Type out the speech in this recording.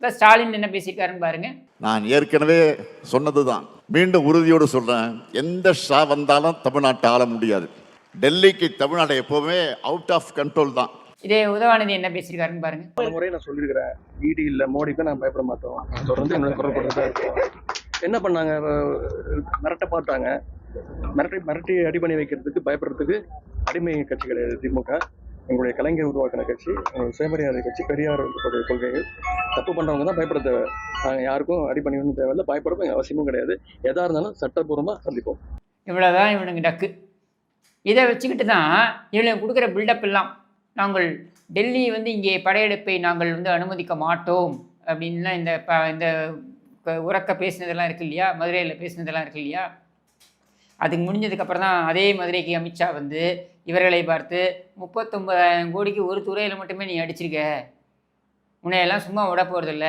இப்போ ஸ்டாலின் என்ன பேசியிருக்காருன்னு பாருங்க. நான் ஏற்கனவே சொன்னதுதான், மீண்டும் உறுதியோடு சொல்றேன், எந்த ஷா வந்தாலும் தமிழ்நாட்டை ஆள முடியாது. டெல்லிக்கு தமிழ்நாடு எப்பவுமே அவுட் ஆஃப் கண்ட்ரோல் தான். இதே உதவாநிதி என்ன பேசியிருக்காருன்னு பாருங்க. பல முறை நான் சொல்லியிருக்கிறேன், இடி இல்லை மோடிக்கு நான் பயப்பட மாட்டோம், தொடர்ந்து எங்களை குரல் கொடுத்து தான் இருக்கோம். என்ன பண்ணாங்க, மிரட்ட பார்த்தாங்க, மிரட்டி அடி பண்ணி வைக்கிறதுக்கு பயப்படுறதுக்கு அடிமை கட்சி கிடையாது திமுக. எங்களுடைய கலைஞர் உருவாக்கின கட்சி, சுயமரியாதை கட்சி, பெரியார் கொள்கைகள். தப்பு பண்ணுறவங்க தான் பயப்பட தேவை. நாங்கள் யாருக்கும் அடி பண்ணிக்கணும் தேவையில்லை, பயப்படவும் அவசியமும் கிடையாது. எதாக இருந்தாலும் சட்டப்பூர்வமாக சந்திப்போம். இவ்வளோதான் இவனுங்க டக்கு. இதை வச்சுக்கிட்டு தான் இவனுக்கு கொடுக்குற பில்டப் எல்லாம், நாங்கள் டெல்லி இங்கே படையெடுப்பை நாங்கள் அனுமதிக்க மாட்டோம் அப்படின்லாம் இந்த உறக்க பேசினதெல்லாம் இருக்கு இல்லையா, மதுரையில் பேசினதெல்லாம் இருக்கு இல்லையா, அதுக்கு முடிஞ்சதுக்கப்புறம் தான் அதே மதுரைக்கு அமித்ஷா இவர்களை பார்த்து 39,000 கோடிக்கு ஒரு துறையில் மட்டுமே நீ அடிச்சிருக்க, உன்னையெல்லாம் சும்மா விட போகிறதில்ல,